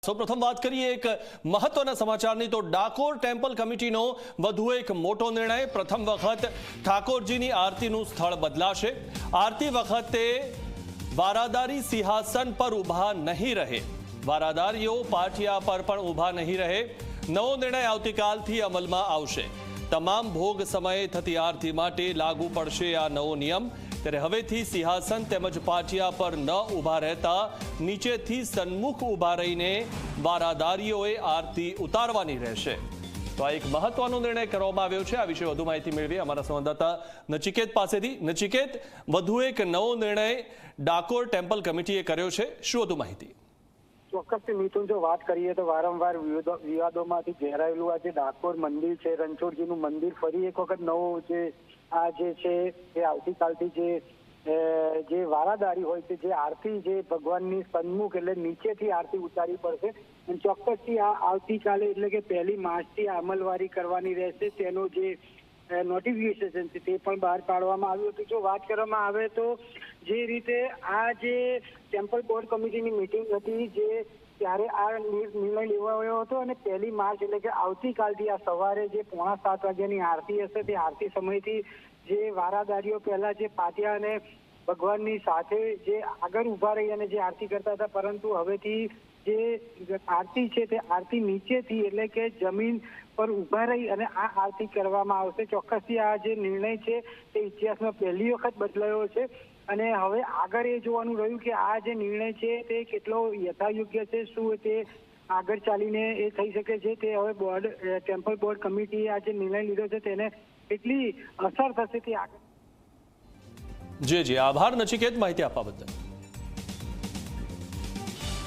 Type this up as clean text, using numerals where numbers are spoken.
સૌપ્રથમ વાત કરીએ એક મહત્વના સમાચારની તો ડાકોર ટેમ્પલ કમિટીનો વધુ એક મોટો નિર્ણય। પ્રથમ વખત ઠાકોરજીની આરતીનું સ્થળ બદલાશે। આરતી વખતે વારાદારી સિંહાસન પર ઊભા નહીં રહે, વારાદારીઓ પાટિયા પર પણ ઊભા નહીં રહે। નવો નિર્ણય આવતીકાલથી અમલમાં આવશે। તમામ ભોગ સમયે થતી આરતી માટે લાગુ પડશે આ નવો નિયમ। ત્યારે હવેથી સિંહાસન તેમજ પાટિયા પર ન ઊભા રહેતા નીચેથી સન્મુખ ઊભા રહીને વારાદારીઓએ આરતી ઉતારવાની રહેશે। તો આ એક મહત્વનો નિર્ણય કરવામાં આવ્યો છે। આ વિશે વધુ માહિતી મેળવી અમારા સંવાદદાતા નચિકેત પાસેથી। નચિકેત, વધુ એક નવો નિર્ણય ડાકોર ટેમ્પલ કમિટીએ કર્યો છે, શું વધુ માહિતી? ચોક્કસથી મિથુન, જો વાત કરીએ તો વારંવાર વિવાદોમાંથી ઘેરાયેલું આ જે ડાકોર મંદિર છે, રણછોડજીનું મંદિર, ફરી એક વખત નવો આ જે છે એ આવતીકાલથી જે વારાદારી હોય છે, જે આરતી જે ભગવાનની સન્મુખ એટલે નીચેથી આરતી ઉતારવી પડશે અને ચોક્કસથી આ આવતીકાલે એટલે કે 1 માર્ચથી અમલવારી કરવાની રહેશે। તેનો જે નોટિફિકેશન છે તે પણ બહાર પાડવામાં આવ્યું હતું। જો વાત કરવામાં આવે તો જે રીતે આ જે ટેમ્પલ બોર્ડ કમિટીની મિટિંગ હતી, જે ત્યારે આ નિર્ણય લેવાયો હતો અને 1 માર્ચ એટલે કે આવતીકાલથી આ સવારે જે 6:45 વાગ્યાની આરતી હશે, તે આરતી સમયથી જે વારાદારીઓ પહેલા જે પાટિયા અને ભગવાનની સાથે જે આગળ ઊભા રહી અને જે આરતી કરતા હતા, પરંતુ હવેથી જે આરતી છે તે આરતી નીચેથી એટલે કે જમીન પર ઊભા રહી અને આ આરતી કરવામાં આવશે। ચોક્કસથી આ જે નિર્ણય છે તે ઇતિહાસમાં પહેલી વખત બદલાયો છે અને હવે આગળ એ જોવાનું રહ્યું કે આ જે નિર્ણય છે તે કેટલો યથાયોગ્ય છે, શું તે આગળ ચાલીને એ થઈ શકે છે। તે હવે ટેમ્પલ બોર્ડ કમિટીએ આ જે નિર્ણય લીધો છે તેને કેટલી અસર થશે તે આગળ। જી, આભાર નચિકેત માહિતી આપવા બદલ।